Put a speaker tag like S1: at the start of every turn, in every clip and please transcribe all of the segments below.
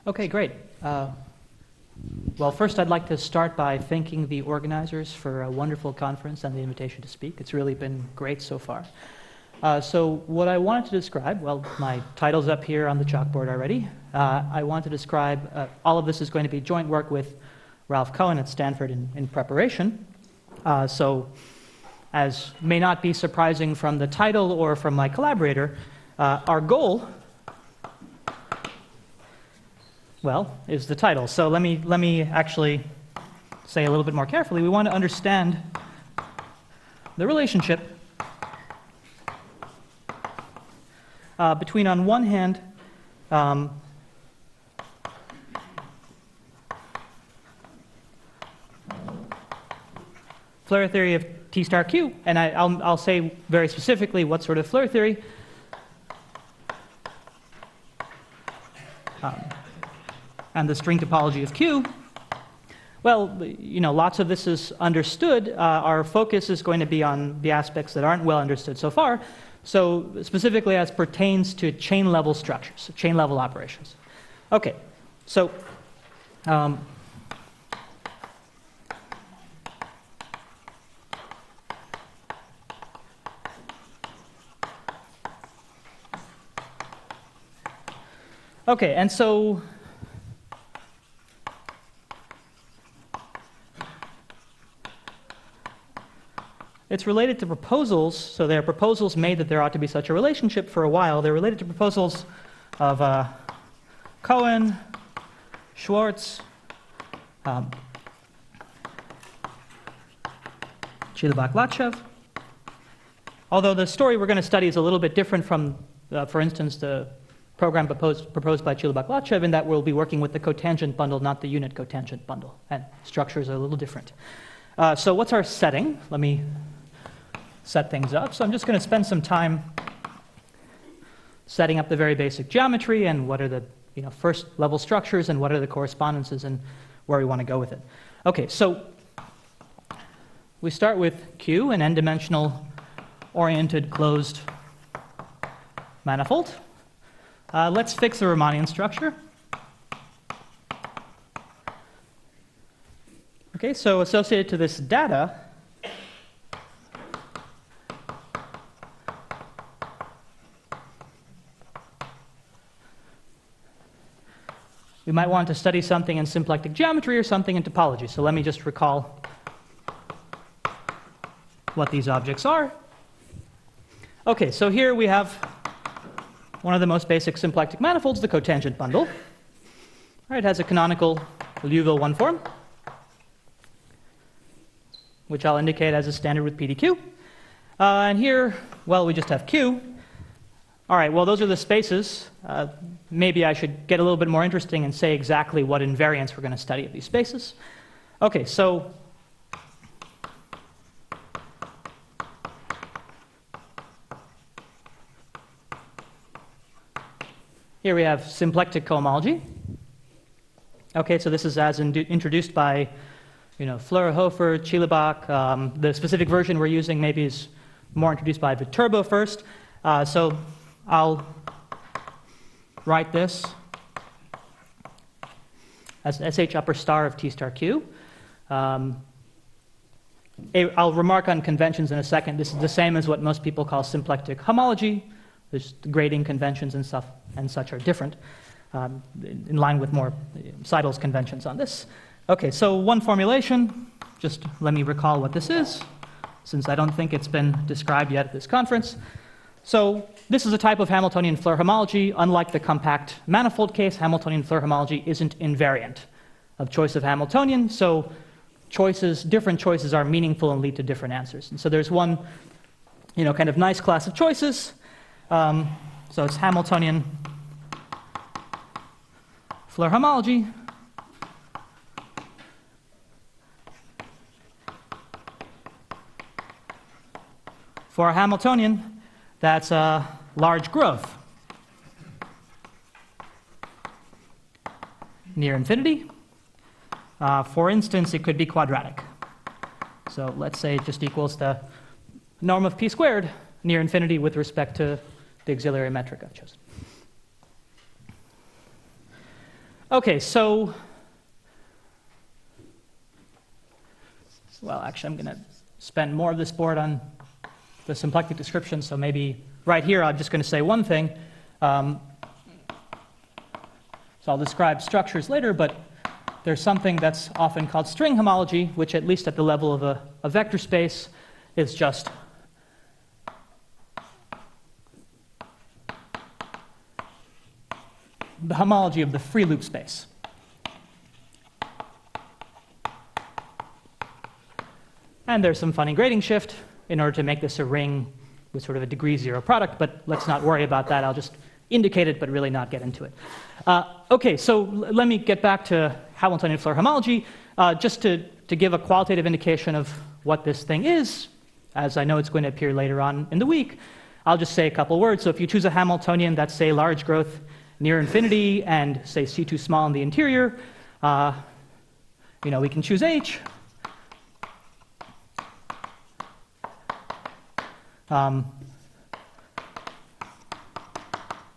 S1: Okay, great. Well, first I'd like to start by thanking the organizers for a wonderful conference and the invitation to speak. It's really been great so far. So what I wanted to describe, well, my title's up here on the chalkboard already. I want to describe, all of this is going to be joint work with Ralph Cohen at Stanford in preparation. So as may not be surprising from the title or from my collaborator, our goal, well, is the title. So let me actually say a little bit more carefully. We want to understand the relationship between, on one hand, Floer theory of T star Q, and I'll say very specifically what sort of Floer theory. And the string topology of Q. Well, you know, lots of this is understood. Our focus is going to be on the aspects that aren't well understood so far. So specifically as pertains to chain-level structures, chain-level operations. Okay, so okay, and so it's related to proposals. So there are proposals made that there ought to be such a relationship for a while. They're related to proposals of Cohen, Schwartz, Chainlevel. Although the story we're going to study is a little bit different from, for instance, the program proposed by Chainlevel in that we'll be working with the cotangent bundle, not the unit cotangent bundle, and structures are a little different. So what's our setting? Let me set things up. So I'm just going to spend some time setting up the very basic geometry and what are the first level structures and what are the correspondences and where we want to go with it. Okay, so we start with Q, an n-dimensional oriented closed manifold. Let's fix the Riemannian structure. Okay, so associated to this data, we might want to study something in symplectic geometry or something in topology. So let me just recall what these objects are. Okay, so here we have one of the most basic symplectic manifolds, the cotangent bundle. All right, it has a canonical Liouville one form, which I'll indicate as a standard with PDQ. And here, well, we just have Q. All right, well, those are the spaces. Maybe I should get a little bit more interesting and say exactly what invariance we're going to study of these spaces. Okay, so here we have symplectic cohomology. Okay, so this is as introduced by Floer, Hofer, Chainlevel. The specific version we're using maybe is more introduced by Viterbo first. So I'll write this as SH upper star of T star Q. I'll remark on conventions in a second. This is the same as what most people call symplectic homology. There's grading conventions and stuff and such are different, in line with more Seidel's conventions on this. Okay, so one formulation, just let me recall what this is, since I don't think it's been described yet at this conference. So this is a type of Hamiltonian Floer homology. Unlike the compact manifold case, Hamiltonian Floer homology isn't invariant of choice of Hamiltonian, so different choices are meaningful and lead to different answers. And so there's one kind of nice class of choices. So it's Hamiltonian Floer homology. For a Hamiltonian, that's a large growth near infinity. For instance, it could be quadratic. So let's say it just equals the norm of p squared near infinity with respect to the auxiliary metric I've chosen. Okay, so, well, actually, I'm going to spend more of this board on the symplectic description, so maybe right here I'm just going to say one thing. So I'll describe structures later, but there's something that's often called string homology, which at least at the level of a vector space is just the homology of the free loop space. And there's some funny grading shift in order to make this a ring with sort of a degree zero product, but let's not worry about that. I'll just indicate it, but really not get into it. Okay, so let me get back to Hamiltonian Floer homology, just to give a qualitative indication of what this thing is, as I know it's going to appear later on in the week. I'll just say a couple words. So if you choose a Hamiltonian that's, say, large growth near infinity and, say, C2 small in the interior, we can choose H.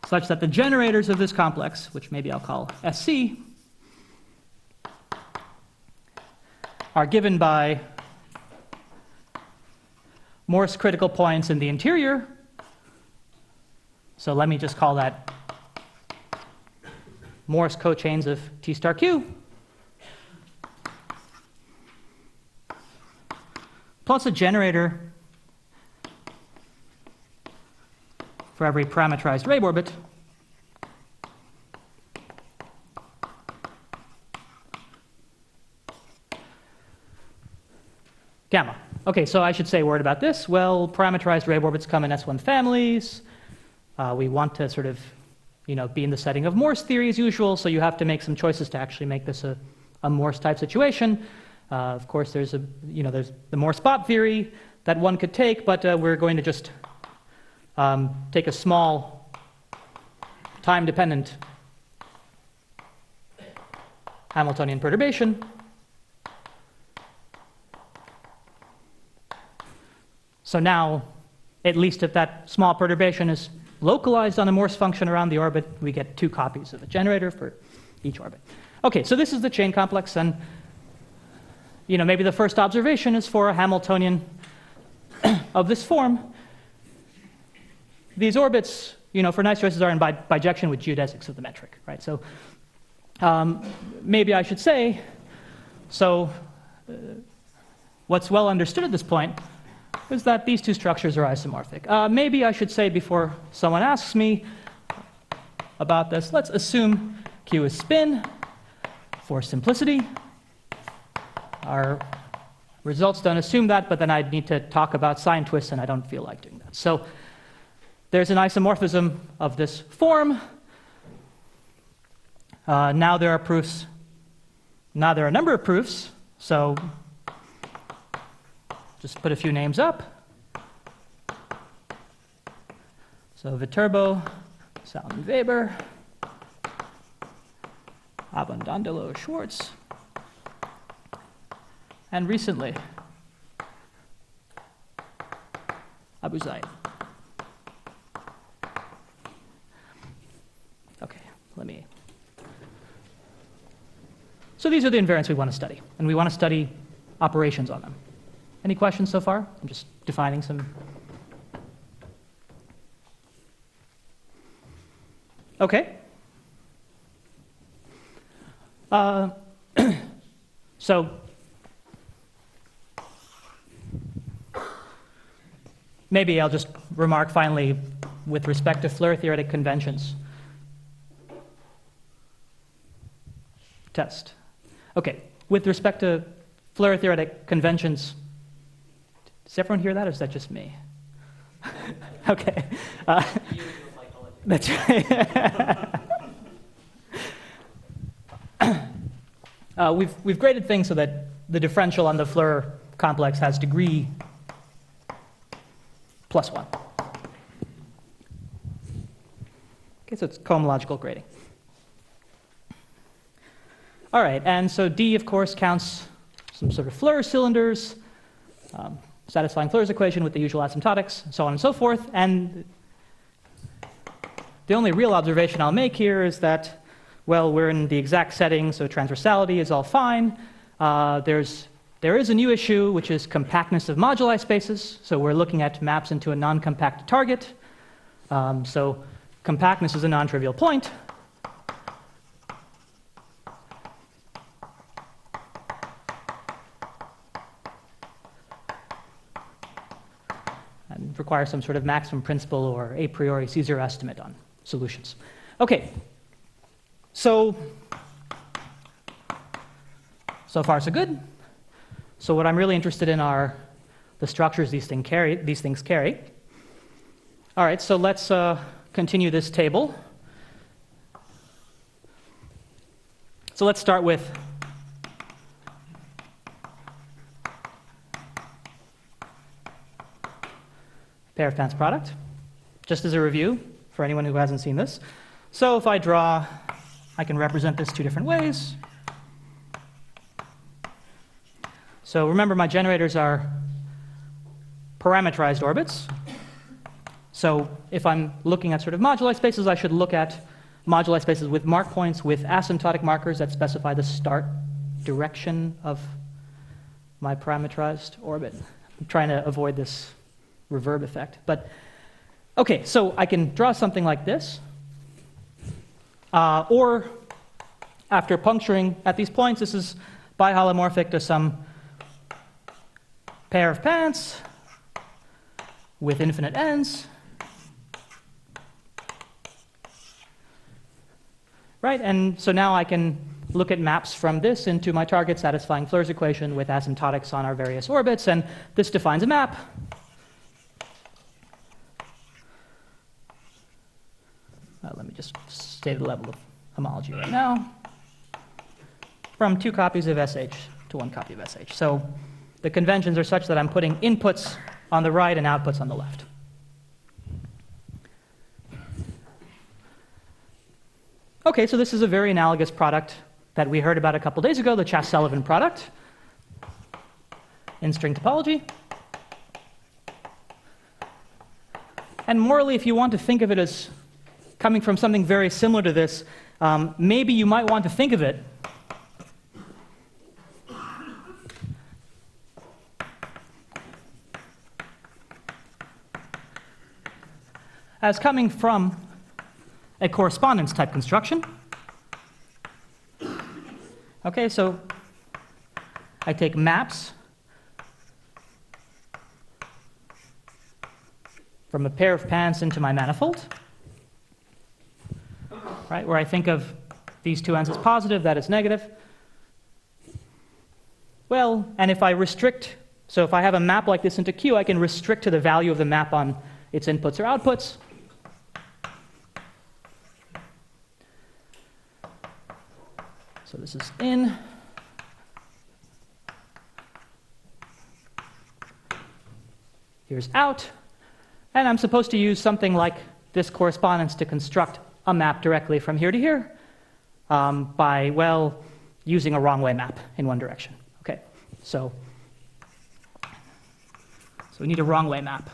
S1: Such that the generators of this complex, which maybe I'll call SC, are given by Morse critical points in the interior. So let me just call that Morse cochains of T star Q, plus a generator for every parametrized Rabe orbit gamma. Okay, so I should say a word about this. Well, parametrized Rabe orbits come in S1 families. We want to sort of, be in the setting of Morse theory as usual, so you have to make some choices to actually make this a Morse type situation. Of course, there's there's the Morse spot theory that one could take, but we're going to just take a small time-dependent Hamiltonian perturbation. So now, at least if that small perturbation is localized on a Morse function around the orbit, we get 2 copies of a generator for each orbit. Okay, so this is the chain complex, and maybe the first observation is for a Hamiltonian of this form. These orbits, for nice choices, are in bijection with geodesics of the metric, right? So maybe I should say, what's well understood at this point is that these 2 structures are isomorphic. Maybe I should say, before someone asks me about this, let's assume Q is spin for simplicity. Our results don't assume that, but then I'd need to talk about sign twists, and I don't feel like doing that. So there's an isomorphism of this form. Now there are proofs. Now there are a number of proofs. So just put a few names up. So Viterbo, Salmon Weber, Abundandolo Schwartz, and recently Abu Zaid. Okay, So these are the invariants we want to study, and we want to study operations on them. Any questions so far? I'm just defining some. Okay. So maybe I'll just remark finally with respect to Floer theoretic conventions. Test. Okay, with respect to Floer theoretic conventions, does everyone hear that, or is that just me? Okay. That's right. We've graded things so that the differential on the Floer complex has degree +1. Okay, so it's cohomological grading. All right, and so D, of course, counts some sort of Floer cylinders, satisfying Floer's equation with the usual asymptotics, so on and so forth. And the only real observation I'll make here is that well, we're in the exact setting, so transversality is all fine. There is a new issue, which is compactness of moduli spaces. So we're looking at maps into a non-compact target. So compactness is a non-trivial point. And requires some sort of maximum principle or a priori C0 estimate on solutions. Okay, so far so good. So what I'm really interested in are the structures these things carry. All right, so let's continue this table. So let's start with pair of pants product, just as a review for anyone who hasn't seen this. So if I draw, I can represent this two different ways. So remember, my generators are parameterized orbits. So if I'm looking at sort of moduli spaces, I should look at moduli spaces with mark points with asymptotic markers that specify the start direction of my parameterized orbit. I'm trying to avoid this reverb effect. But okay, so I can draw something like this. Or after puncturing at these points, this is biholomorphic to some pair of pants with infinite ends. Right, and so now I can look at maps from this into my target satisfying Floer's equation with asymptotics on our various orbits, and this defines a map. Let me just stay at the level of homology right now. From 2 copies of SH to 1 copy of SH. So the conventions are such that I'm putting inputs on the right and outputs on the left. Okay, so this is a very analogous product that we heard about a couple days ago, the Chainlevel product in string topology. And morally, if you want to think of it as coming from something very similar to this, maybe you might want to think of it as coming from a correspondence type construction. Okay, so I take maps from a pair of pants into my manifold, right, where I think of these two ends as positive, that is negative. Well, and if I restrict, so if I have a map like this into Q, I can restrict to the value of the map on its inputs or outputs. So this is in. Here's out. And I'm supposed to use something like this correspondence to construct a map directly from here to here by, well, using a wrong way map in one direction. Okay, so we need a wrong way map.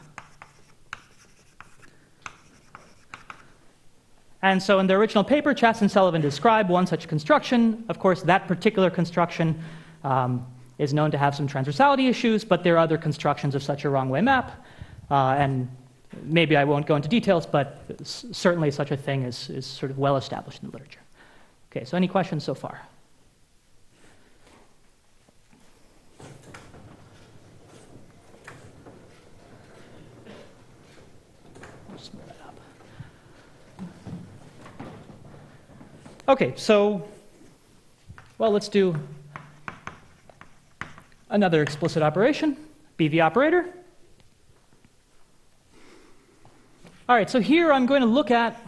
S1: And so in the original paper, Chas and Sullivan describe one such construction. Of course, that particular construction is known to have some transversality issues, but there are other constructions of such a wrong-way map. And maybe I won't go into details, but certainly such a thing is sort of well established in the literature. Okay, so any questions so far? Okay, so, well, let's do another explicit operation, BV operator. All right, so here I'm going to look at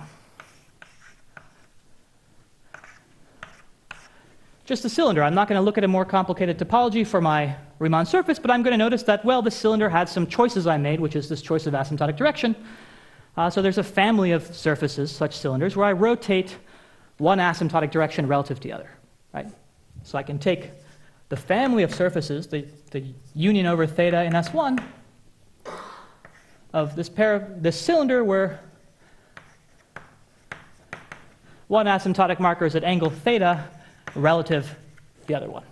S1: just the cylinder. I'm not going to look at a more complicated topology for my Riemann surface, but I'm going to notice that, well, this cylinder had some choices I made, which is this choice of asymptotic direction. So there's a family of surfaces, such cylinders, where I rotate one asymptotic direction relative to the other, right? So I can take the family of surfaces, the union over theta in S1 of this cylinder where one asymptotic marker is at angle theta relative to the other one.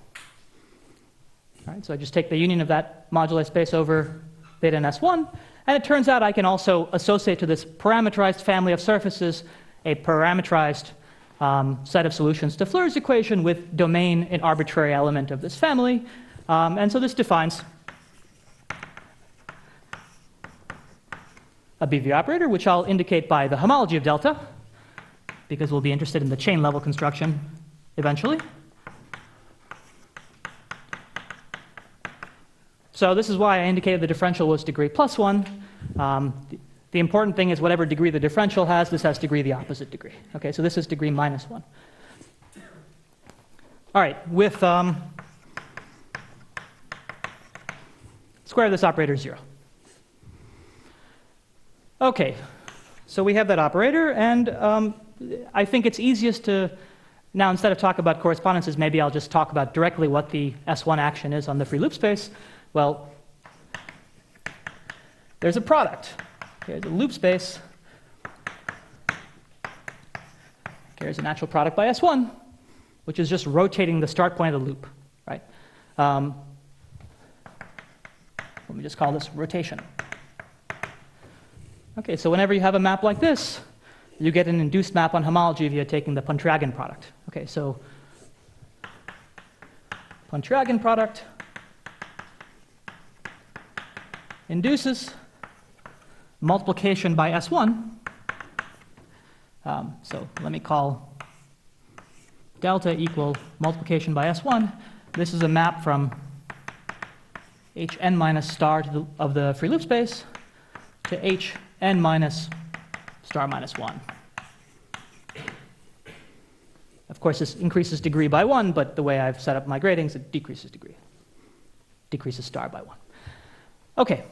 S1: All right, so I just take the union of that moduli space over theta and S1, and it turns out I can also associate to this parameterized family of surfaces a parameterized set of solutions to Floer's equation with domain an arbitrary element of this family. And so this defines a BV operator, which I'll indicate by the homology of delta, because we'll be interested in the chain level construction eventually. So this is why I indicated the differential was degree plus 1. The important thing is whatever degree the differential has, this has degree the opposite degree. Okay, so this is degree minus 1. All right, with square of this operator is 0. Okay, so we have that operator, and I think it's easiest to, now instead of talk about correspondences, maybe I'll just talk about directly what the S1 action is on the free loop space. Well, there's a product. Here's a loop space. Here's a natural product by S1, which is just rotating the start point of the loop, right? Let me just call this rotation. Okay, so whenever you have a map like this, you get an induced map on homology via taking the Pontryagin product. Okay, so Pontryagin product induces multiplication by S1. So let me call delta equal multiplication by S1. This is a map from Hn minus star of the free loop space to Hn minus star minus 1. Of course, this increases degree by 1, but the way I've set up my gradings, it decreases degree. Decreases star by 1. Okay.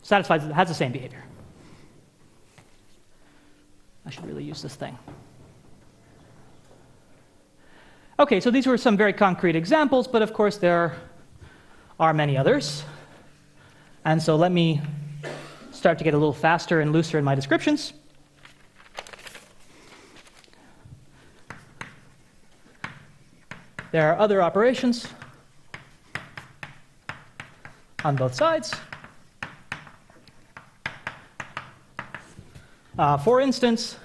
S1: Satisfies, has the same behavior. I should really use this thing. Okay, so these were some very concrete examples, but of course there are many others. And so let me start to get a little faster and looser in my descriptions. There are other operations on both sides. For instance,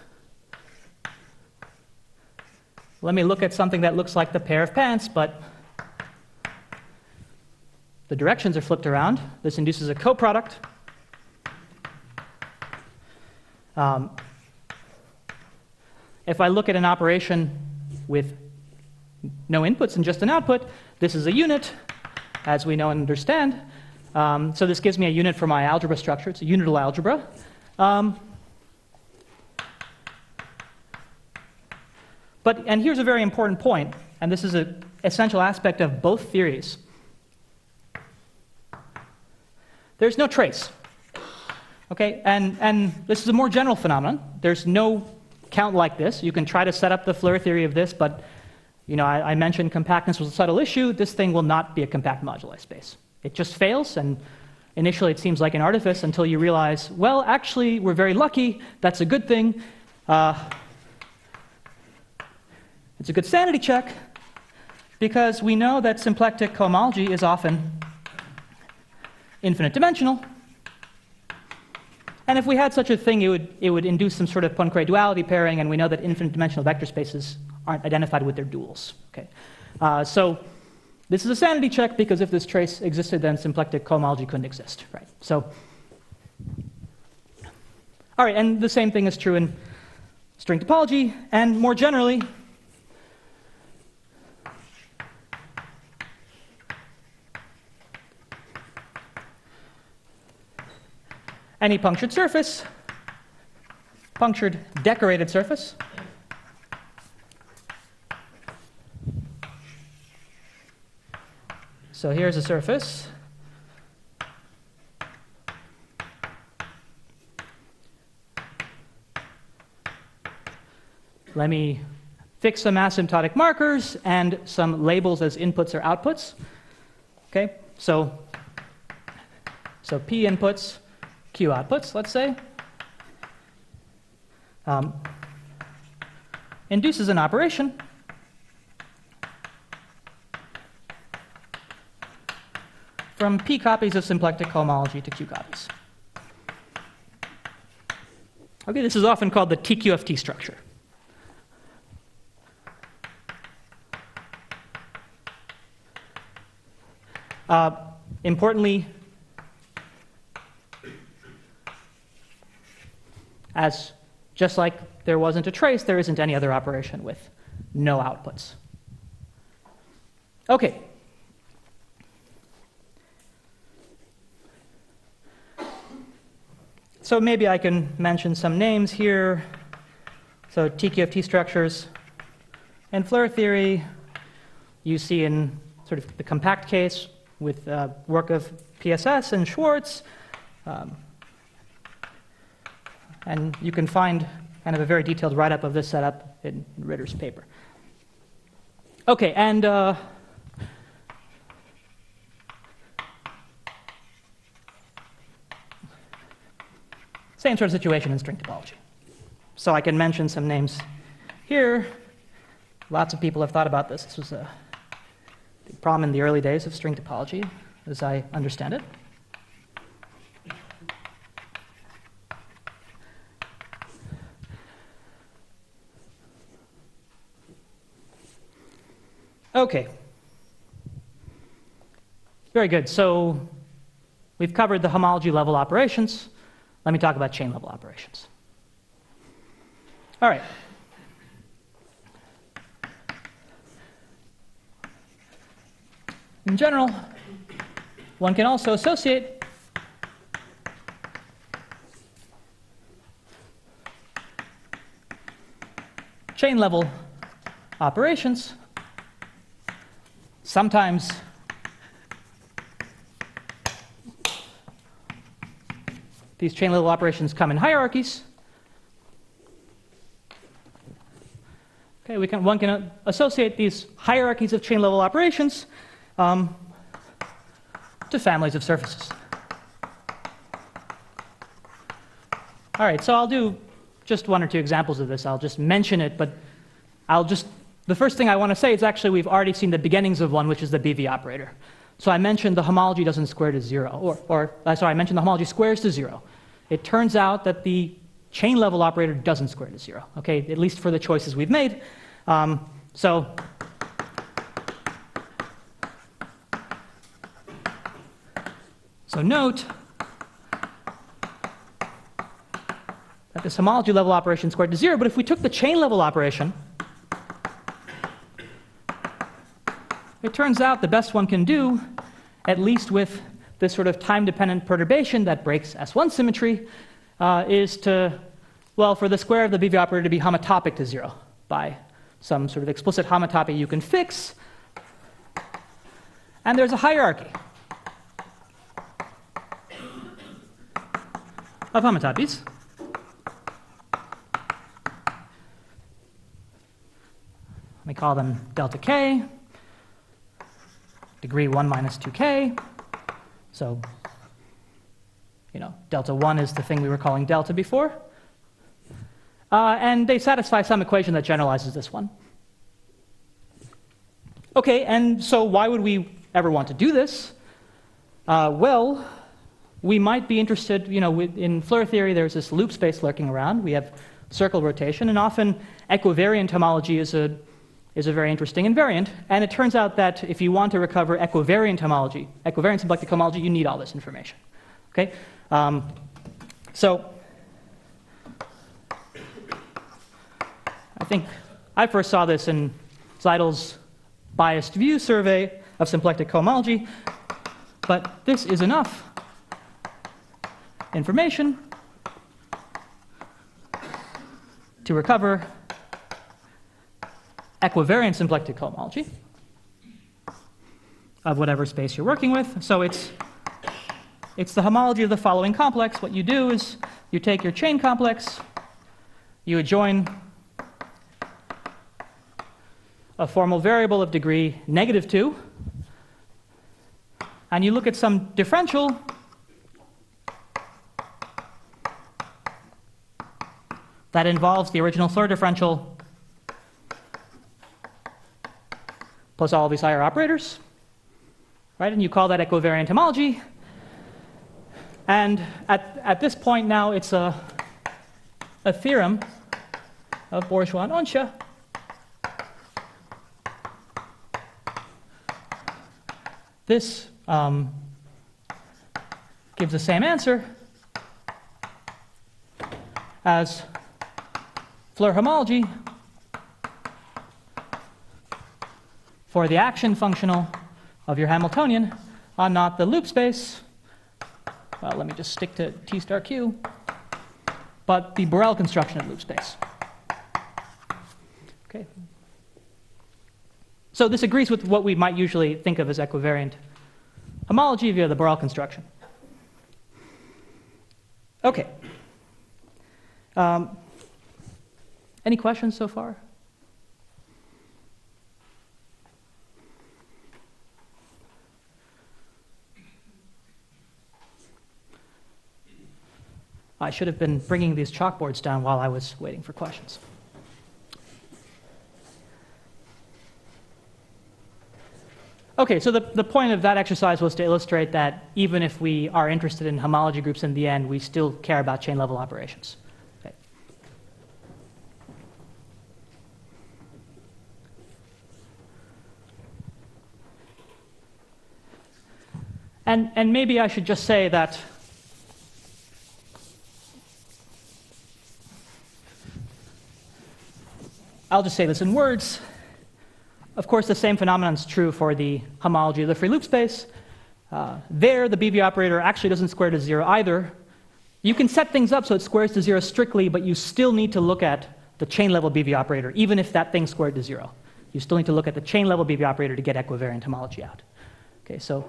S1: let me look at something that looks like the pair of pants, but the directions are flipped around. This induces a coproduct. If I look at an operation with no inputs and just an output, this is a unit, as we know and understand. So this gives me a unit for my algebra structure. It's a unital algebra. And here's a very important point, and this is an essential aspect of both theories. There's no trace. Okay, and this is a more general phenomenon. There's no count like this. You can try to set up the Floer theory of this, but you know, I mentioned compactness was a subtle issue. This thing will not be a compact moduli space. It just fails, and initially it seems like an artifice until you realize, well, actually, we're very lucky. That's a good thing. It's a good sanity check, because we know that symplectic cohomology is often infinite dimensional. And if we had such a thing, it would induce some sort of Poincare duality pairing, and we know that infinite dimensional vector spaces aren't identified with their duals. Okay, so this is a sanity check, because if this trace existed, then symplectic cohomology couldn't exist, right? So, all right, and the same thing is true in string topology, and more generally, any punctured surface, punctured decorated surface, so here's a surface. Let me fix some asymptotic markers and some labels as inputs or outputs. Okay, so P inputs Q outputs, let's say, induces an operation from P copies of symplectic cohomology to Q copies. Okay, this is often called the TQFT structure. Importantly, as just like there wasn't a trace, there isn't any other operation with no outputs. Okay. So maybe I can mention some names here. So TQFT structures in Floer theory, you see in sort of the compact case with work of PSS and Schwartz. And you can find kind of a very detailed write-up of this setup in Ritter's paper. Okay, and same sort of situation in string topology. So I can mention some names here. Lots of people have thought about this. This was a big problem in the early days of string topology, as I understand it. Okay. Very good. So we've covered the homology level operations. Let me talk about chain level operations. All right. In general, one can also associate chain level operations. Sometimes these chain level operations come in hierarchies. Okay, one can associate these hierarchies of chain level operations to families of surfaces. All right, so I'll do just one or two examples of this. I'll just mention it, but the first thing I want to say is actually we've already seen the beginnings of one, which is the BV operator. So I mentioned the homology doesn't square to 0, I mentioned the homology squares to 0. It turns out that the chain level operator doesn't square to 0, okay, at least for the choices we've made. So note that this homology level operation squared to 0, but if we took the chain level operation, it turns out the best one can do, at least with this sort of time-dependent perturbation that breaks S1 symmetry, is to, well, for the square of the BV operator to be homotopic to 0 by some sort of explicit homotopy you can fix. And there's a hierarchy of homotopies. Let me call them delta k, degree 1 minus 2k. So, delta 1 is the thing we were calling delta before. And they satisfy some equation that generalizes this one. Okay, and so why would we ever want to do this? Well, we might be interested, in Floer theory there's this loop space lurking around. We have circle rotation, and often equivariant homology is a very interesting invariant. And it turns out that if you want to recover equivariant homology, equivariant symplectic homology, you need all this information. Okay? So I think I first saw this in Zeidel's biased view survey of symplectic cohomology, but this is enough information to recover equivariant symplectic cohomology of whatever space you're working with. So it's the homology of the following complex. What you do is you take your chain complex, you adjoin a formal variable of degree -2, and you look at some differential that involves the original Floer differential plus all of these higher operators, right? And you call that equivariant homology. And at this point now, it's a theorem of Bourgeois and Onsche. This gives the same answer as Floer homology for the action functional of your Hamiltonian on not the loop space. Well, let me just stick to T star Q, but the Borel construction of loop space. Okay. So this agrees with what we might usually think of as equivariant homology via the Borel construction. Okay. Any questions so far? I should have been bringing these chalkboards down while I was waiting for questions. Okay, so the point of that exercise was to illustrate that even if we are interested in homology groups in the end, we still care about chain level operations. Okay. And maybe I should just say that I'll just say this in words. Of course, the same phenomenon is true for the homology of the free loop space. There, the BV operator actually doesn't square to 0 either. You can set things up so it squares to 0 strictly, but you still need to look at the chain level BV operator, even if that thing squared to 0. You still need to look at the chain level BV operator to get equivariant homology out. Okay, so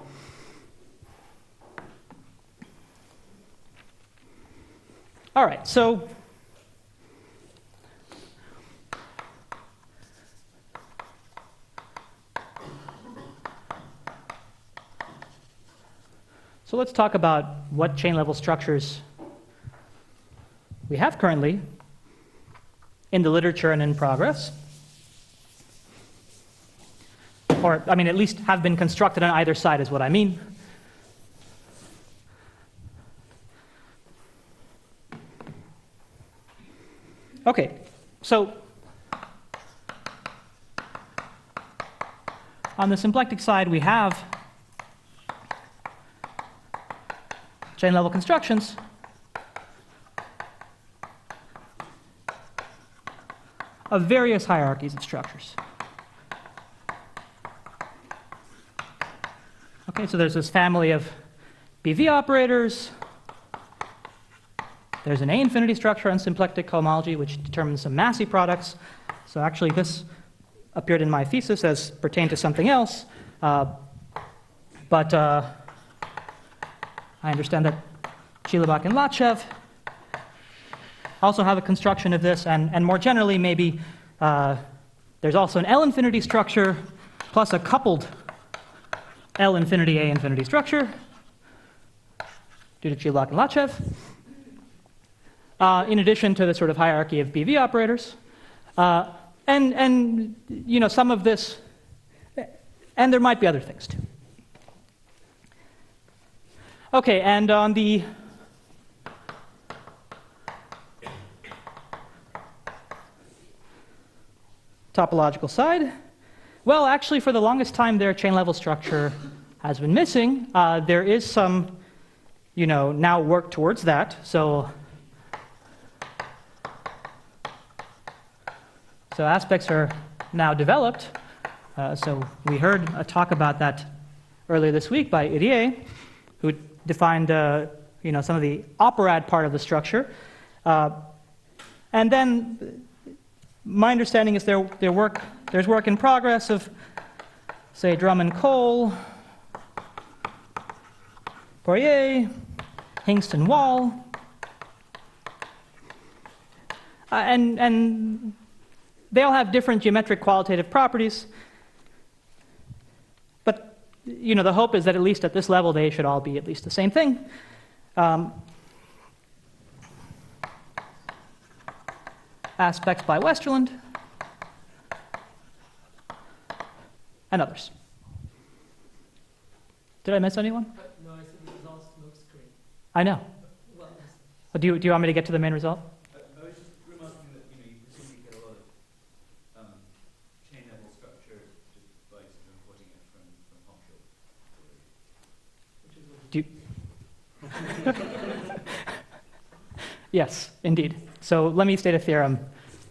S1: all right, so let's talk about what chain level structures we have currently in the literature and in progress. Or, I mean, at least have been constructed on either side is what I mean. Okay, so on the symplectic side, we have chain level constructions of various hierarchies of structures. Okay, so there's this family of BV operators. There's an A-infinity structure on symplectic cohomology, which determines some Massey products. So actually, this appeared in my thesis as pertained to something else. But I understand that Shilabak and Latchev also have a construction of this, and more generally, maybe there's also an L-infinity structure plus a coupled L-infinity A-infinity structure due to Shilabak and Latchev, in addition to the sort of hierarchy of BV operators. And you know, some of this, and there might be other things too. Okay, and on the topological side, well, actually, for the longest time, their chain level structure has been missing. There is some, you know, now work towards that. So aspects are now developed. So we heard a talk about that earlier this week by Irie, who defined you know, some of the operaat part of the structure. And then my understanding is there's work in progress of, say, Drummond Cole, Poirier, Hingston Wall, and they all have different geometric qualitative properties. But you know, the hope is that at least at this level they should all be at least the same thing. aspects by Westerland, and others. Did I miss anyone?
S2: No, I said the results look screen.
S1: I know.
S2: Well,
S1: Do you want me to get to the main result?
S3: I was just remarking that you presumably get a lot of chain level structure just by sort of importing it from Hopkins-Lurie.
S1: Yes, indeed. So let me state a theorem,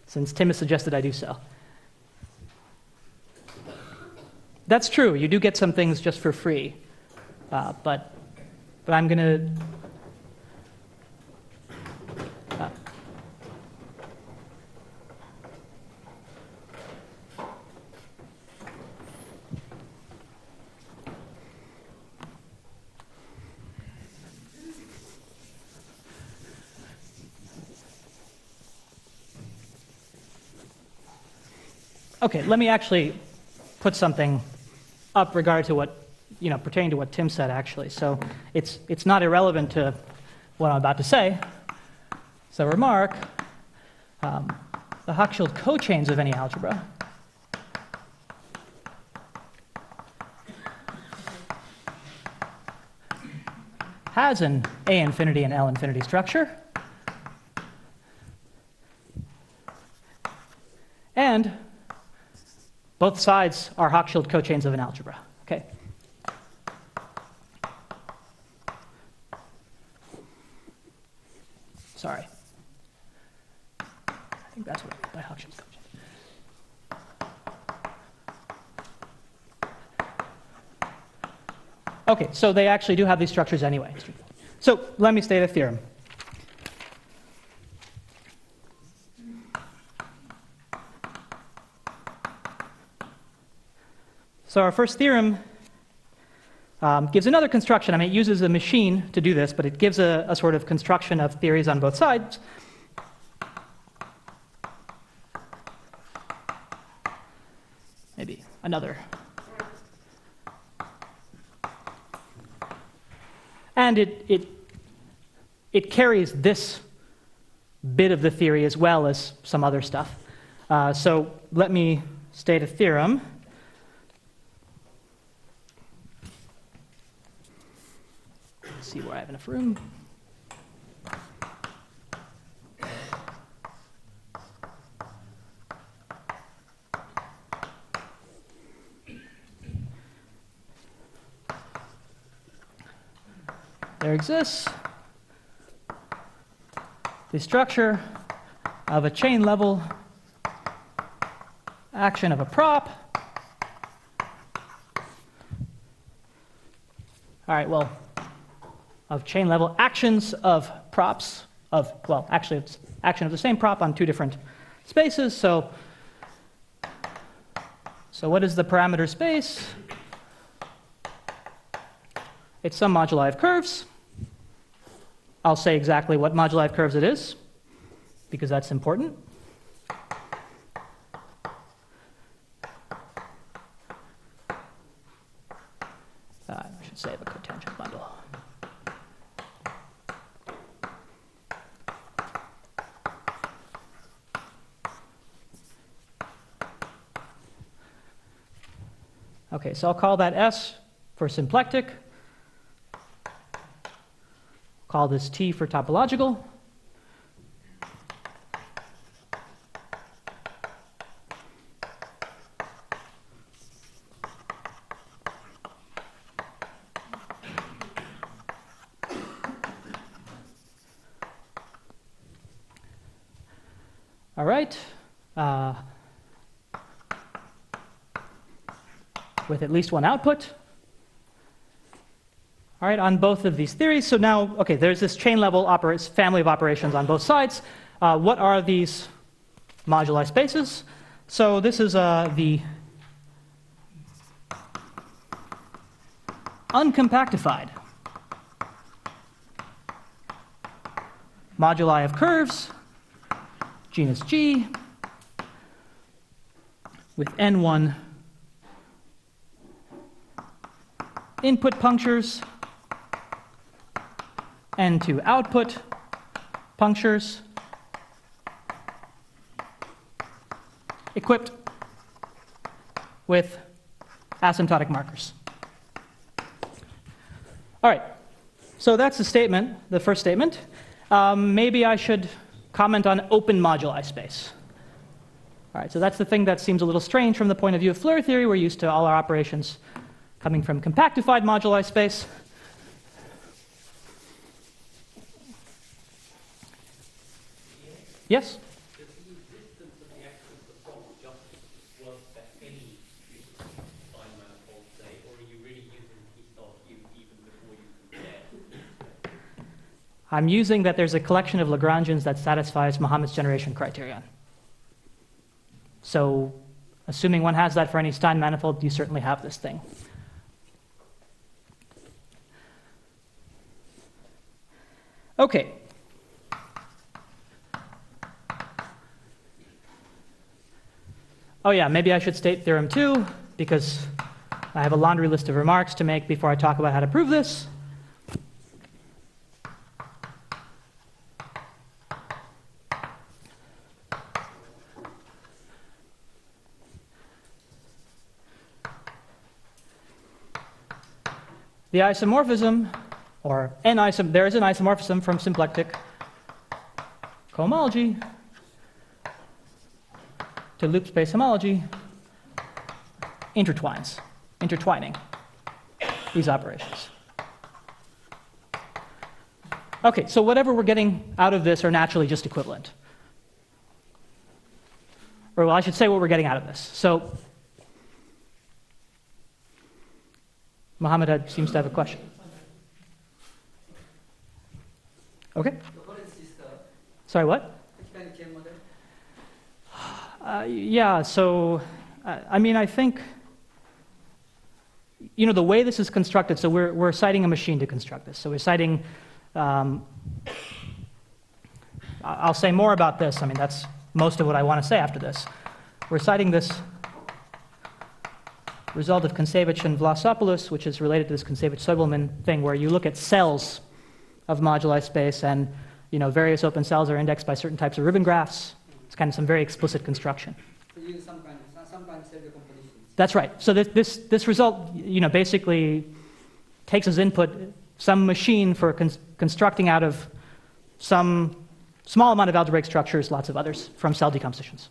S1: since Tim has suggested I do so. That's true. You do get some things just for free, but I'm going to. Okay, let me actually put something up regard to what, pertaining to what Tim said, actually. So it's not irrelevant to what I'm about to say. So remark, the Hochschild cochains of any algebra has an A infinity and L infinity structure, and both sides are Hochschild cochains of an algebra. Okay. Sorry. I think that's what I meant by Hochschild cochain. Okay, so they actually do have these structures anyway. So let me state a theorem. So our first theorem gives another construction. I mean, it uses a machine to do this, but it gives a sort of construction of theories on both sides. Maybe another. And it carries this bit of the theory as well as some other stuff. So let me state a theorem. See where I have enough room. There exists the structure of a chain level action of a prop. All right, well, of chain level actions of props of, well, actually it's action of the same prop on two different spaces. So what is the parameter space? It's some moduli of curves. I'll say exactly what moduli of curves it is, because that's important. I should say the cotangent bundle. Okay, so I'll call that S for symplectic. Call this T for topological. All right. With at least one output. All right, on both of these theories. So now, okay, there's this chain level family of operations on both sides. What are these moduli spaces? So this is the uncompactified moduli of curves, genus G, with N1 input punctures, N2 output punctures, equipped with asymptotic markers. All right, so that's the statement, the first statement. Maybe I should comment on open moduli space. All right, so that's the thing that seems a little strange from the point of view of Floer theory. We're used to all our operations coming from compactified moduli space. Yes?
S4: Does the existence of the axis of prop just work for any time manifold, say, or are you really using T star Q even before you compare?
S1: I'm using that there's a collection of Lagrangians that satisfies Mohammad's generation criterion. So, assuming one has that for any Stein manifold, you certainly have this thing. Okay. Oh yeah, maybe I should state theorem 2, because I have a laundry list of remarks to make before I talk about how to prove this. The isomorphism, or there is an isomorphism from symplectic cohomology to loop space homology intertwining these operations. Okay, so whatever we're getting out of this are naturally just equivalent. Or well, I should say what we're getting out of this. So Mohammed seems to have a question. Okay. Sorry, what? Yeah, so, I mean, I think, you know, the way this is constructed, so we're citing a machine to construct this. So we're citing, I'll say more about this. I mean, that's most of what I want to say after this. We're citing this result of Kontsevich-Vlassopoulous, which is related to this Kontsevich-Soibelman thing, where you look at cells of moduli space, and you know various open cells are indexed by certain types of ribbon graphs. It's kind of some very explicit construction.
S2: So use some kind of self-decomposition.
S1: That's right. So this result, you know, basically takes as input some machine for constructing out of some small amount of algebraic structures, lots of others, from cell decompositions.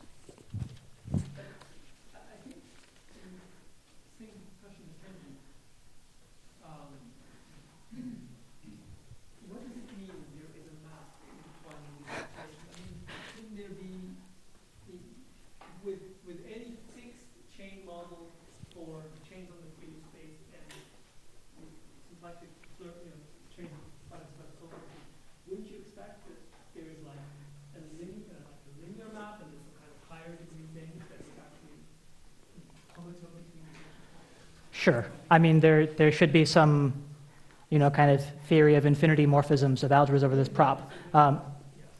S1: Sure. I mean, there should be some, you know, kind of theory of infinity morphisms of algebras over this prop.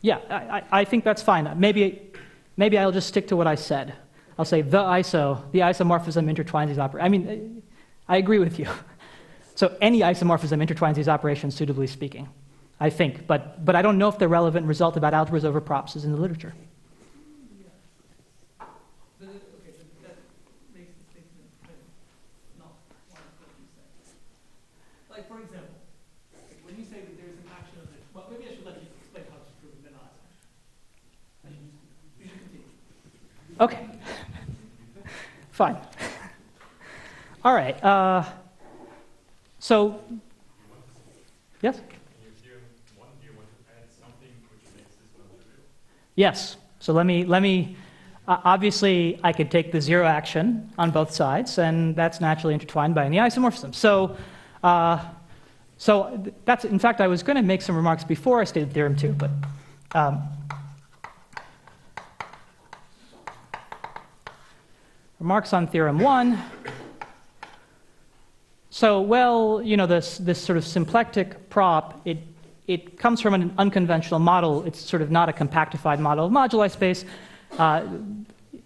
S1: Yeah, I think that's fine. Maybe I'll just stick to what I said. I'll say the isomorphism intertwines these operations. I mean, I agree with you. So any isomorphism intertwines these operations, suitably speaking, I think. But I don't know if the relevant result about algebras over props is in the literature. Okay. Fine. All right. So, yes?
S5: In your theorem 1, do you want to add something which makes this non-trivial?
S1: Yes. So let me obviously, I could take the zero action on both sides, and that's naturally intertwined by any isomorphism. So, that's, in fact, I was going to make some remarks before I stated theorem 2, but remarks on theorem 1. So, well, you know, this sort of symplectic prop, it comes from an unconventional model. It's sort of not a compactified model of moduli space.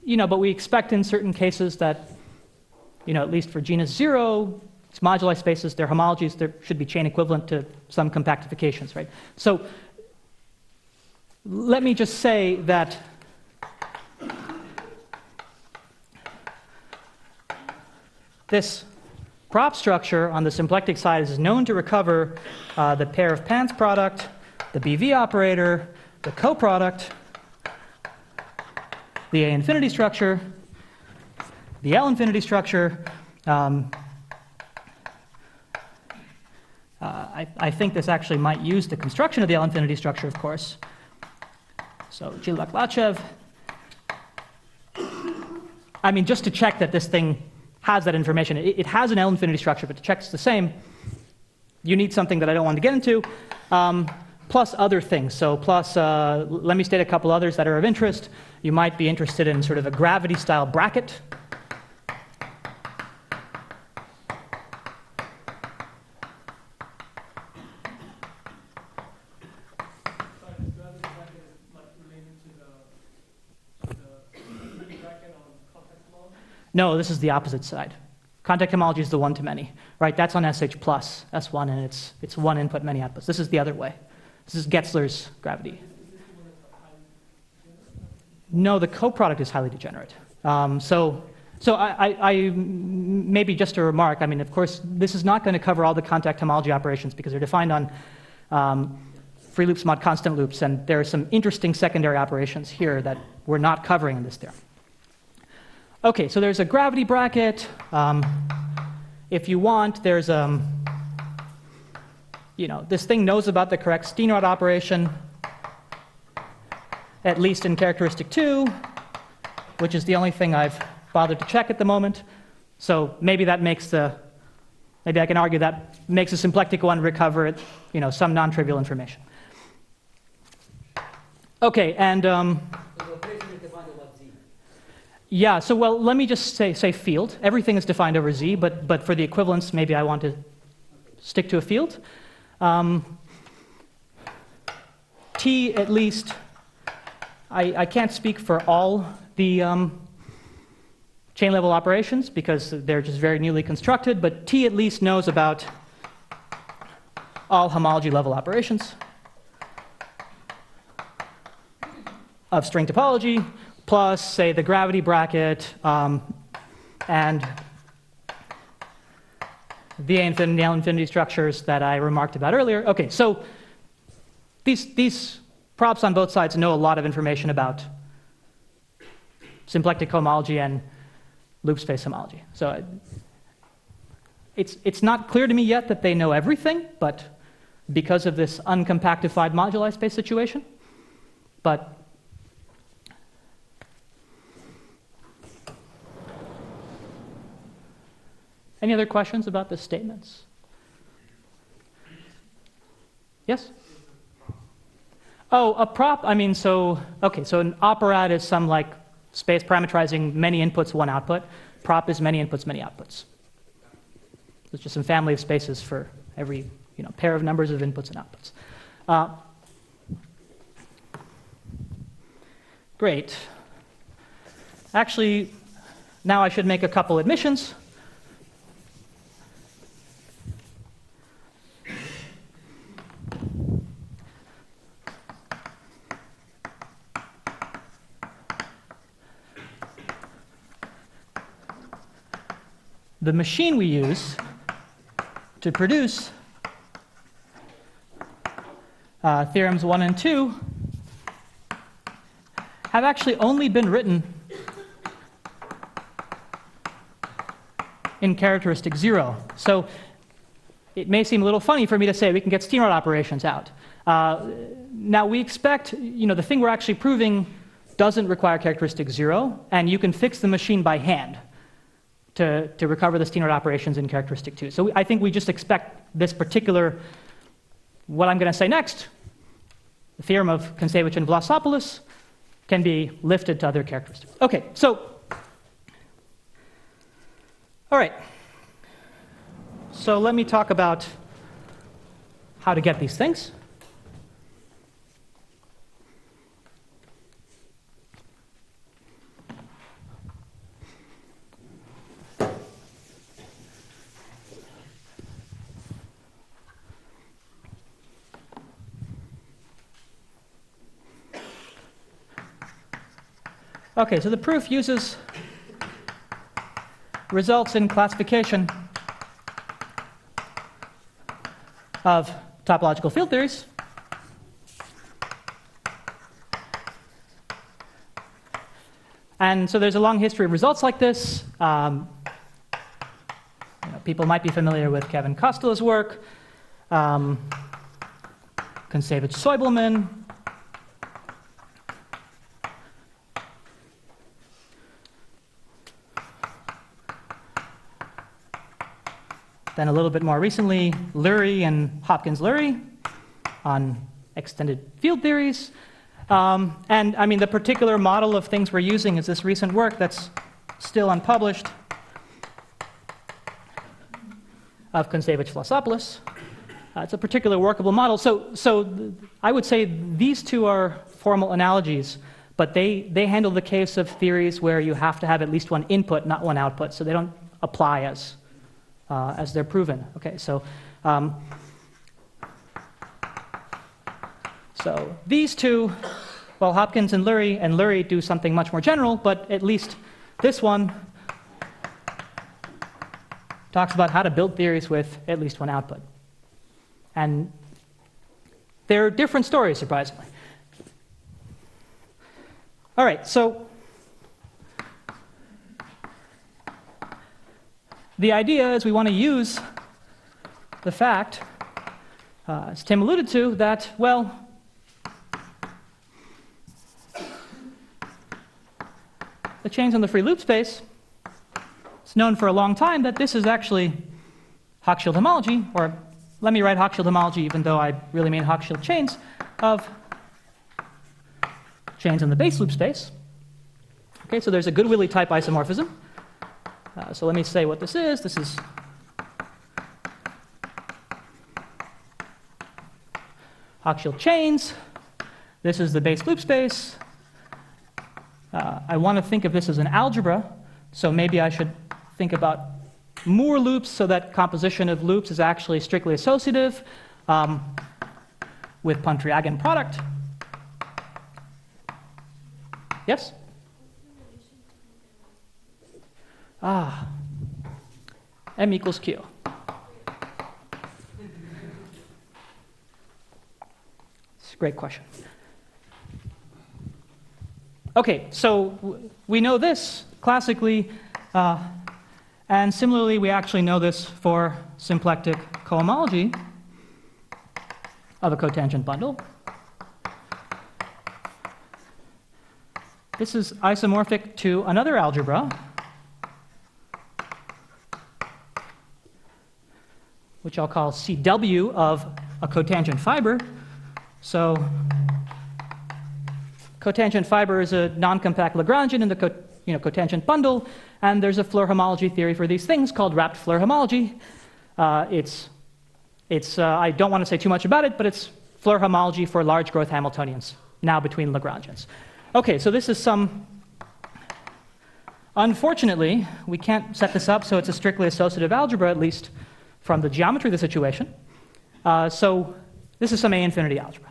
S1: You know, but we expect in certain cases that, you know, at least for genus 0, it's moduli spaces, they're homologies, there should be chain equivalent to some compactifications, right? So let me just say that this prop structure on the symplectic side is known to recover the pair of Pan's product, the BV operator, the coproduct, the A infinity structure, the L infinity structure. I think this actually might use the construction of the L infinity structure, of course. So Chilak-Lachev. I mean, just to check that this thing has that information. It has an L infinity structure, but to check it's the same, you need something that I don't want to get into, plus other things. So plus, let me state a couple others that are of interest. You might be interested in sort of a gravity-style bracket. No, this is the opposite side. Contact homology is the one-to-many, right? That's on SH plus, S1, and it's one input, many outputs. This is the other way. This is Getzler's gravity. No, the coproduct is highly degenerate. So I maybe just a remark. I mean, of course, this is not going to cover all the contact homology operations because they're defined on free loops, mod constant loops, and there are some interesting secondary operations here that we're not covering in this theorem. Okay, so there's a gravity bracket. If you want, there's this thing knows about the correct Steenrod operation, at least in characteristic 2, which is the only thing I've bothered to check at the moment. So maybe that makes maybe I can argue that makes a symplectic one recover some non-trivial information. Okay, and yeah, so well, let me just say field. Everything is defined over Z, but for the equivalence, maybe I want to stick to a field. T, at least, I can't speak for all the chain-level operations because they're just very newly constructed, but T at least knows about all homology-level operations of string topology, plus, say, the gravity bracket and the A infinity and L infinity structures that I remarked about earlier. Okay, so these props on both sides know a lot of information about symplectic homology and loop space homology. So it's not clear to me yet that they know everything, but because of this uncompactified moduli space situation. But any other questions about the statements? Yes? Oh, a prop, I mean, so an operaat is some like space parametrizing many inputs, one output. Prop is many inputs, many outputs. It's just some family of spaces for every pair of numbers of inputs and outputs. Great. Actually, now I should make a couple admissions. The machine we use to produce theorems 1 and 2 have actually only been written in characteristic 0. So it may seem a little funny for me to say we can get Steenrod operations out. Now we expect, the thing we're actually proving doesn't require characteristic 0, and you can fix the machine by hand to recover the Steenrod operations in characteristic 2. So I think we just expect this particular, what I'm going to say next, the theorem of Kontsevich and Vlassopoulous, can be lifted to other characteristics. Okay, so, all right. So let me talk about how to get these things. Okay, so the proof uses results in classification of topological field theories. And so there's a long history of results like this. People might be familiar with Kevin Kostela's work, Kontsevich-Vlassopoulous. Then a little bit more recently, Lurie and Hopkins-Lurie on extended field theories. And I mean, the particular model of things we're using is this recent work that's still unpublished of Kontsevich-Vlassopoulous. It's a particular workable model. So I would say these two are formal analogies, but they handle the case of theories where you have to have at least one input, not one output, so they don't apply as they're proven. Okay, so these two, well, Hopkins and Lurie do something much more general, but at least this one talks about how to build theories with at least one output. And they're different stories, surprisingly. All right, so the idea is we want to use the fact, as Tim alluded to, that, well, the chains on the free loop space, it's known for a long time that this is actually Hochschild homology, or let me write Hochschild homology even though I really mean Hochschild chains of chains in the base loop space. Okay, so there's a Goodwillie type isomorphism. So let me say what this is. This is Hochschild chains. This is the base loop space. I want to think of this as an algebra, so maybe I should think about Moore loops so that composition of loops is actually strictly associative with Pontryagin product. Yes? M equals Q. It's a great question. Okay, so we know this classically, and similarly we actually know this for symplectic cohomology of a cotangent bundle. This is isomorphic to another algebra, which I'll call CW of a cotangent fiber. So cotangent fiber is a non-compact Lagrangian in the cotangent bundle, and there's a Floer homology theory for these things called wrapped Floer homology. I don't want to say too much about it, but it's Floer homology for large growth Hamiltonians, now between Lagrangians. Okay, so this is some. Unfortunately, we can't set this up so it's a strictly associative algebra, at least from the geometry of the situation. So this is some A-infinity algebra.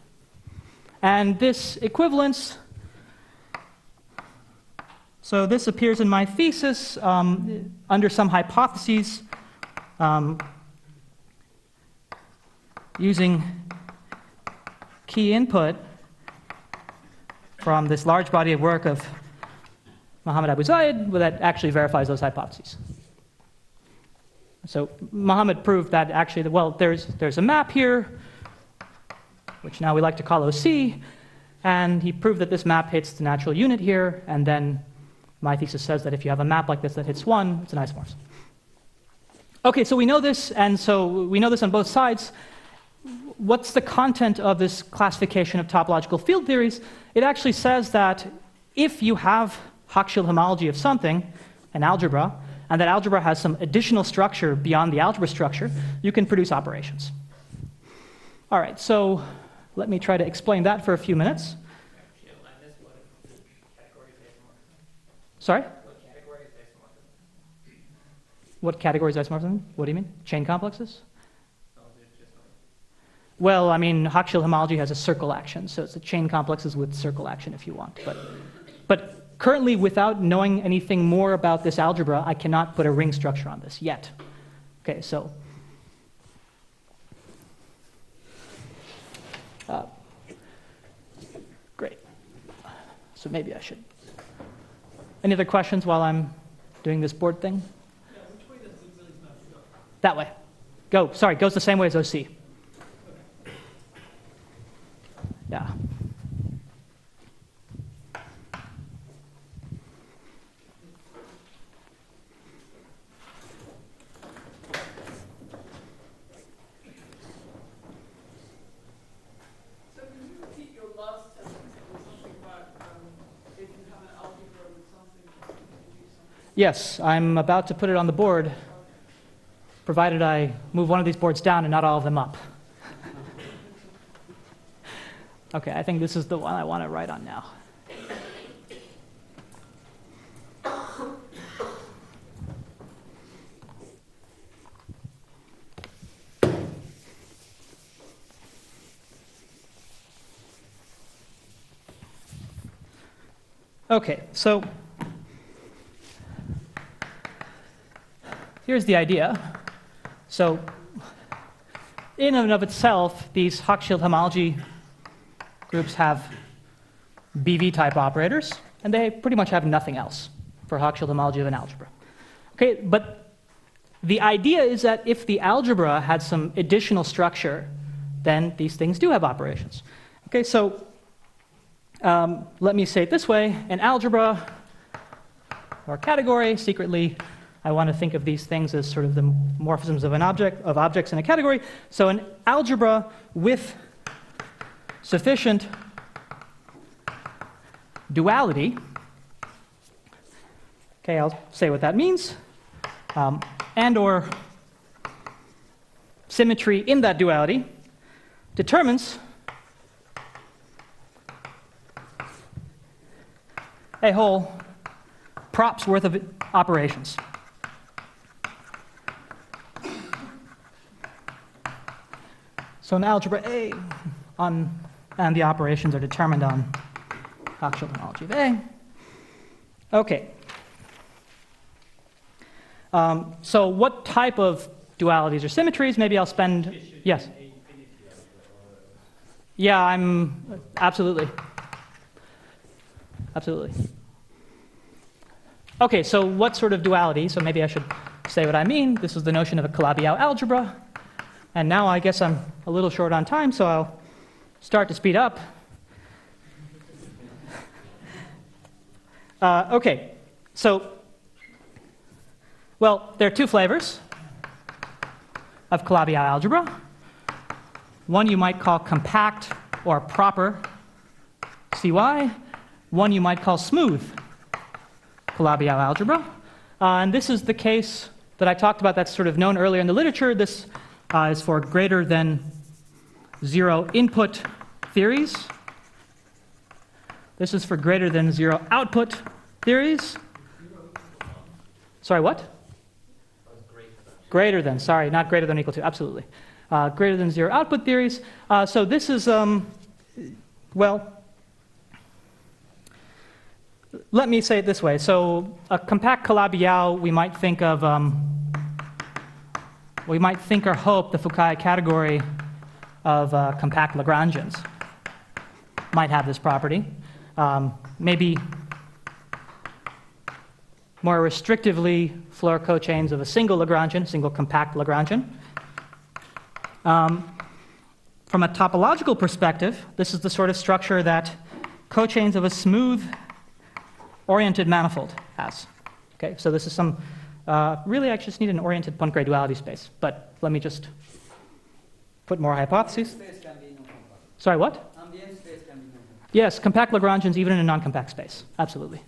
S1: And this equivalence, so this appears in my thesis under some hypotheses using key input from this large body of work of Mohammed Abu Zaid that actually verifies those hypotheses. So Mohammed proved that actually, well, there's a map here, which now we like to call OC, and he proved that this map hits the natural unit here, and then my thesis says that if you have a map like this that hits 1, it's an isomorphism. Okay, so we know this, and so we know this on both sides. What's the content of this classification of topological field theories? It actually says that if you have Hochschild homology of something, an algebra, and that algebra has some additional structure beyond the algebra structure, you can produce operations. All right, so let me try to explain that for a few minutes. Sorry? What category is isomorphism? What do you mean? Chain complexes? Well, I mean, Hochschild homology has a circle action, so it's a chain complexes with circle action if you want. But currently, without knowing anything more about this algebra, I cannot put a ring structure on this yet. Okay, so great. So maybe I should. Any other questions while I'm doing this board thing?
S6: Yeah, which way does Zigzag's map go?
S1: That way. Go. Sorry, goes the same way as OC. Yeah.
S6: So can you repeat your last sentence? It was something about if you have an algebra with something, you can do something.
S1: Yes, I'm about to put it on the board, provided I move one of these boards down and not all of them up. Okay, I think this is the one I want to write on now. Okay, so here's the idea. So in and of itself, these Hochschild homology groups have BV-type operators, and they pretty much have nothing else for Hochschild homology of an algebra. Okay, but the idea is that if the algebra had some additional structure, then these things do have operations. Okay, so let me say it this way. An algebra or category, secretly, I want to think of these things as sort of the morphisms of an object, of objects in a category. So an algebra with sufficient duality, okay, I'll say what that means, and or symmetry in that duality determines a whole prop's worth of operations. So in algebra A, and the operations are determined on Hochschild homology of A. Okay. So what type of dualities or symmetries? Maybe I'll spend. Yes. Yeah, I'm absolutely. Absolutely. Okay, so what sort of duality? So maybe I should say what I mean. This is the notion of a Calabi-Yau algebra. And now I guess I'm a little short on time, so I'll start to speed up. Okay, so, well, there are two flavors of Calabi-Yau algebra. One you might call compact or proper CY. One you might call smooth Calabi-Yau algebra. And this is the case that I talked about that's sort of known earlier in the literature. This is for greater than 0 input theories. This is for greater than 0 output theories. Sorry, what? Greater than, sorry, not greater than or equal to, absolutely. Greater than 0 output theories. So this is, well, let me say it this way. So a compact Calabi-Yau, we might think of, we might think or hope the Fukaya category of compact Lagrangians might have this property. Maybe more restrictively, Floer cochains of a single Lagrangian, single compact Lagrangian. From a topological perspective, this is the sort of structure that cochains of a smooth oriented manifold has. Okay, so this is some, really I just need an oriented Poincare duality space, but let me just put more hypotheses.
S2: Space can be non-compact.
S1: Sorry, what?
S2: Ambient space can be non-compact.
S1: Yes, compact Lagrangians even in a non-compact space, absolutely.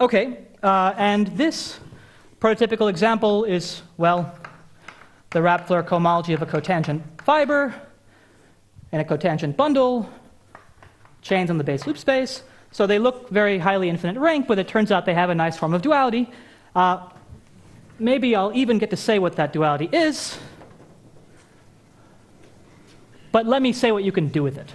S1: Okay, and this prototypical example is, well, the Ralph-Floer cohomology of a cotangent fiber and a cotangent bundle, chains on the base loop space. So they look very highly infinite rank, but it turns out they have a nice form of duality. Maybe I'll even get to say what that duality is. But let me say what you can do with it.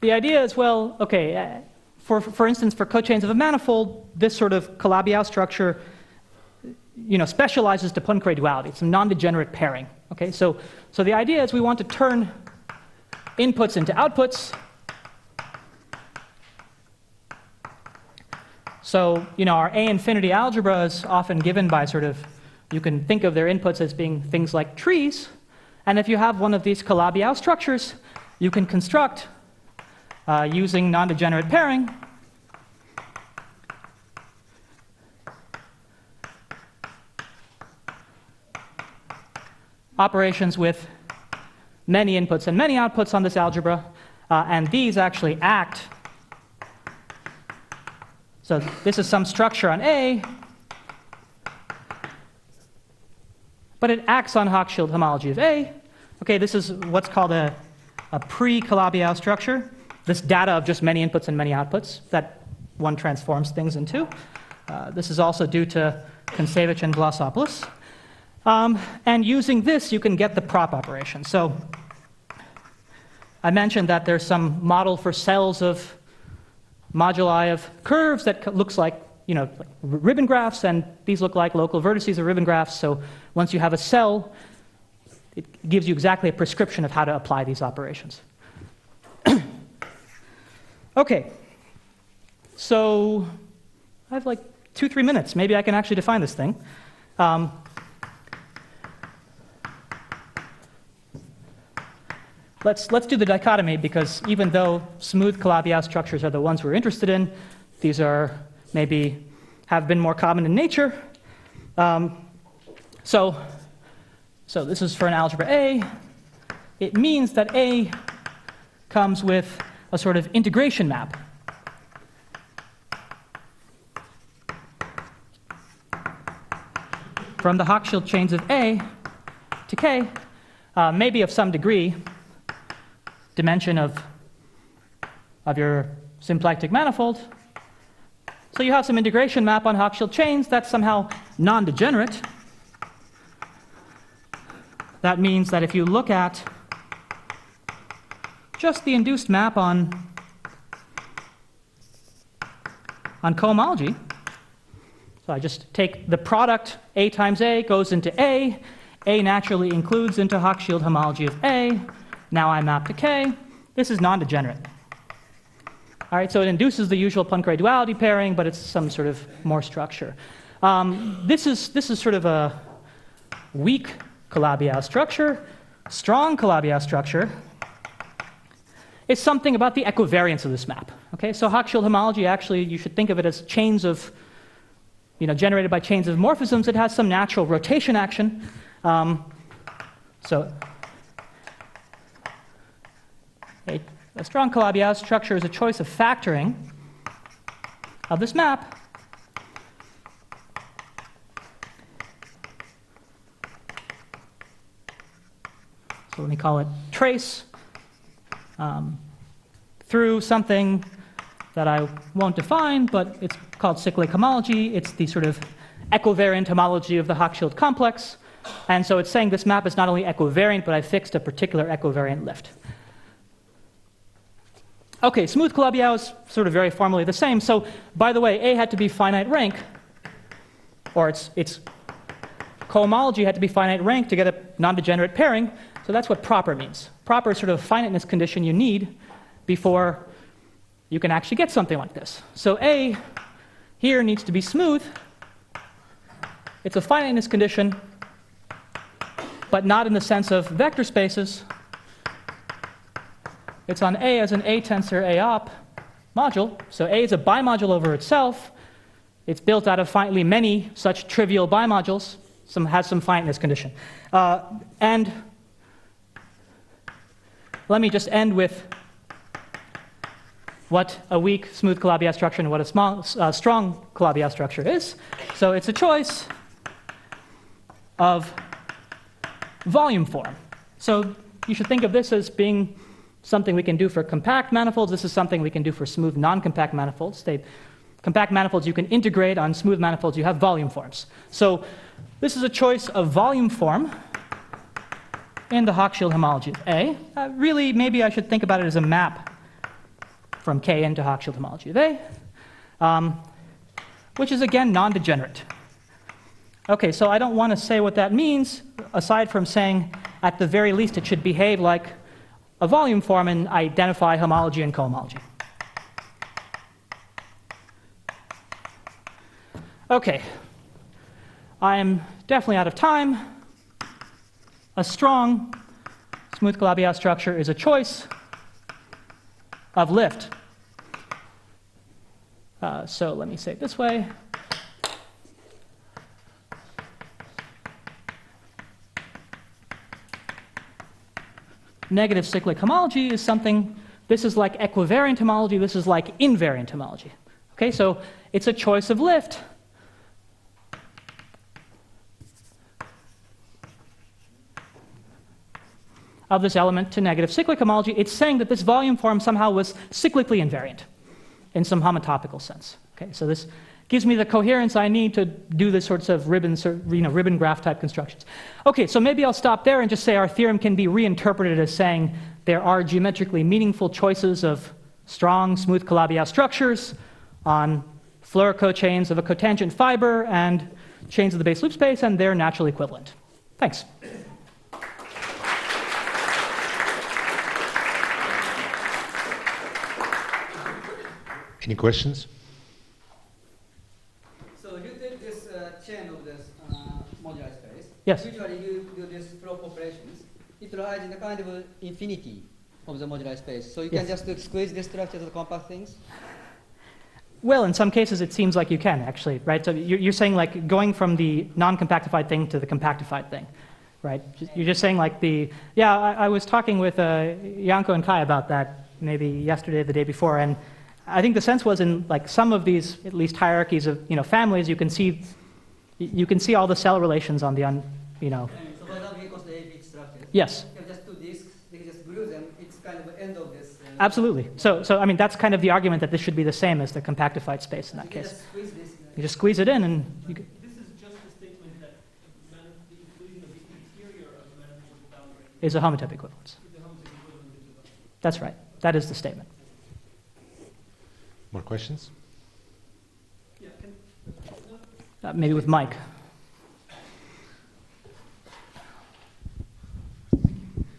S1: the idea is, well, okay, for instance, for cochains of a manifold, this sort of Calabi-Yau structure, specializes to Poincare duality. It's a non-degenerate pairing. Okay, so the idea is we want to turn inputs into outputs. So, our A infinity algebra is often given by you can think of their inputs as being things like trees. And if you have one of these Calabi-Yau structures, you can construct, using non-degenerate pairing, operations with many inputs and many outputs on this algebra, and these actually act. So this is some structure on A, but it acts on Hochschild homology of A. Okay, this is what's called a pre-Calabi-Yau structure, this data of just many inputs and many outputs that one transforms things into. This is also due to Kontsevich-Vlassopoulous. And using this, you can get the prop operation. So I mentioned that there's some model for cells of moduli of curves that looks like, like ribbon graphs, and these look like local vertices of ribbon graphs. So once you have a cell, it gives you exactly a prescription of how to apply these operations. Okay, so I have like 2-3 minutes. Maybe I can actually define this thing. Let's do the dichotomy, because even though smooth Calabi-Yau structures are the ones we're interested in, these are maybe have been more common in nature. So this is for an algebra A. It means that A comes with a sort of integration map. From the Hochschild chains of A to K, maybe of some degree, dimension of your symplectic manifold. So you have some integration map on Hochschild chains that's somehow non-degenerate. That means that if you look at just the induced map on cohomology, so I just take the product A times A goes into A naturally includes into Hochschild homology of A. Now I map to K. This is non-degenerate. All right, so it induces the usual Poincare duality pairing, but it's some sort of more structure. This is sort of a weak Calabi-Yau structure. Strong Calabi-Yau structure is something about the equivariance of this map. Okay, so Hochschild homology, actually, you should think of it as chains of, generated by chains of morphisms. It has some natural rotation action. So a strong Calabi-Yau structure is a choice of factoring of this map. So let me call it trace through something that I won't define, but it's called cyclic homology. It's the sort of equivariant homology of the Hochschild complex. And so it's saying this map is not only equivariant, but I fixed a particular equivariant lift. Okay, smooth Calabi-Yau is sort of very formally the same. So, by the way, A had to be finite rank, or its cohomology had to be finite rank to get a non-degenerate pairing. So that's what proper means. Proper is sort of a finiteness condition you need before you can actually get something like this. So A here needs to be smooth. It's a finiteness condition, but not in the sense of vector spaces. It's on A as an A tensor A op module. So A is a bimodule over itself. It's built out of finitely many such trivial bimodules. Has some finiteness condition. And let me just end with what a weak smooth Calabi-Yau structure and what a strong Calabi-Yau structure is. So it's a choice of volume form. So you should think of this as being something we can do for compact manifolds. This is something we can do for smooth non-compact manifolds. Compact manifolds you can integrate. On smooth manifolds you have volume forms. So this is a choice of volume form in the Hochschild homology of A. Really, maybe I should think about it as a map from K into Hochschild homology of A, which is again non-degenerate. Okay, so I don't want to say what that means, aside from saying at the very least it should behave like a volume form and identify homology and cohomology. Okay, I am definitely out of time. A strong smooth Calabi-Yau structure is a choice of lift. So let me say it this way. Negative cyclic homology is something, this is like equivariant homology, this is like invariant homology. Okay, so it's a choice of lift. Of this element to negative cyclic homology. It's saying that this volume form somehow was cyclically invariant in some homotopical sense. Okay, so this gives me the coherence I need to do this sorts of ribbon graph type constructions. Okay, so maybe I'll stop there and just say our theorem can be reinterpreted as saying there are geometrically meaningful choices of strong, smooth Calabi-Yau structures on Floer cochains of a cotangent fiber and chains of the base loop space, and they're naturally equivalent. Thanks.
S7: Any questions?
S2: So you take this chain of this moduli space.
S1: Yes.
S2: Usually you do this flow operations. It lies in the kind of infinity of the moduli space. So you can just squeeze this structure to the compact things.
S1: Well, in some cases it seems like you can actually, right? So you're saying like going from the non-compactified thing to the compactified thing, right? You're just saying like I was talking with Janko and Kai about that maybe yesterday or the day before, and I think the sense was in like some of these, at least hierarchies of families, you can see all the cell relations on the
S2: So for example, because the AB structure.
S1: Yes.
S2: You have just two disks. You just glue them. It's kind of the end of this.
S1: Absolutely. So I mean that's kind of the argument that this should be the same as the compactified space in that
S2: you can
S1: case.
S2: just squeeze this.
S1: You just squeeze it in, and you can,
S4: This is just a statement that the inclusion of the interior of the manifold boundary
S1: is a homotype equivalence.
S4: is the homology equivalent into the.
S1: That's right. That is the statement.
S7: More questions?
S4: Yeah,
S1: Maybe with Mike.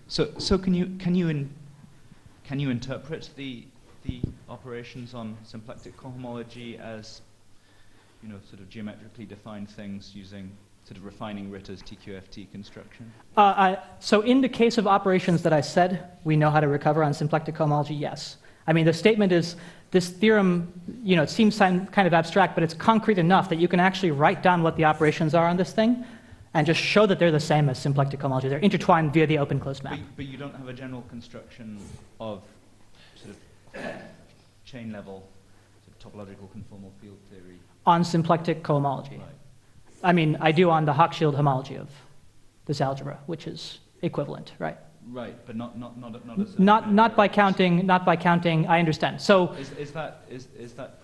S3: So can you interpret the operations on symplectic cohomology as sort of geometrically defined things using sort of refining Ritter's TQFT construction?
S1: So in the case of operations that I said we know how to recover on symplectic cohomology, yes. I mean the statement is this theorem, it seems kind of abstract, but it's concrete enough that you can actually write down what the operations are on this thing and just show that they're the same as symplectic cohomology. They're intertwined via the open-closed map.
S3: But you don't have a general construction of sort of chain level sort of topological conformal field theory
S1: On symplectic cohomology.
S3: Right.
S1: I mean, I do on the Hochschild homology of this algebra, which is equivalent, right?
S3: Right, but not
S1: Not by counting. I understand. So
S3: is that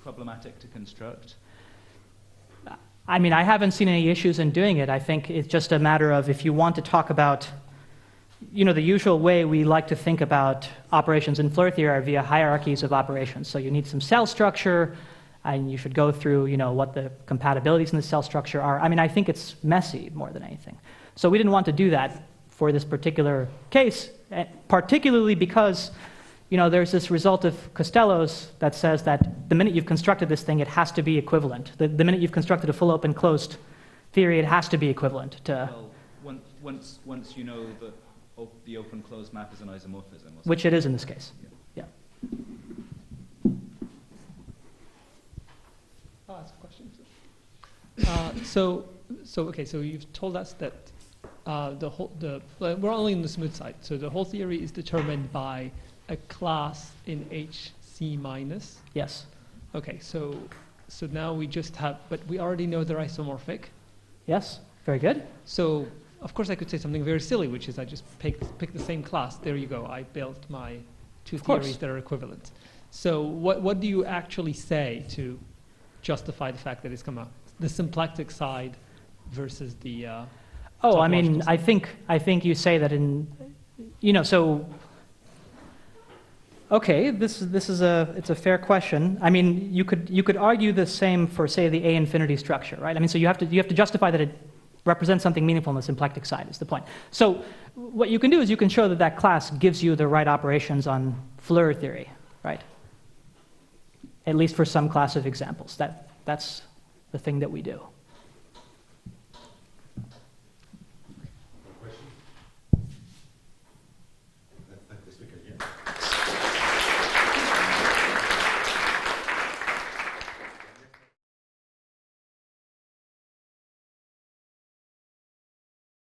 S3: problematic to construct?
S1: I mean, I haven't seen any issues in doing it. I think it's just a matter of if you want to talk about, the usual way we like to think about operations in Floer theory are via hierarchies of operations. So you need some cell structure, and you should go through, what the compatibilities in the cell structure are. I mean, I think it's messy more than anything. So we didn't want to do that for this particular case, particularly because, there's this result of Costello's that says that the minute you've constructed this thing, it has to be equivalent. The minute you've constructed a full open closed theory, it has to be equivalent to.
S3: Well, once you know that the open closed map is an isomorphism,
S1: Which it is in this case. Yeah.
S8: I'll ask a question. So you've told us that we're only on the smooth side. So the whole theory is determined by a class in HC minus.
S1: Yes.
S8: Okay, so now we just have, but we already know they're isomorphic.
S1: Yes. Very good.
S8: So of course I could say something very silly, which is I just pick the same class. There you go. I built my two theories that are equivalent. So what do you actually say to justify the fact that it's come out? The symplectic side versus the
S1: I mean,
S8: side.
S1: I think you say that in, so okay, it's a fair question. I mean, you could argue the same for, say, the A infinity structure, right? I mean, so you have to justify that it represents something meaningful on the symplectic side, is the point. So what you can do is you can show that that class gives you the right operations on Floer theory, right? At least for some class of examples. That's the thing that we do.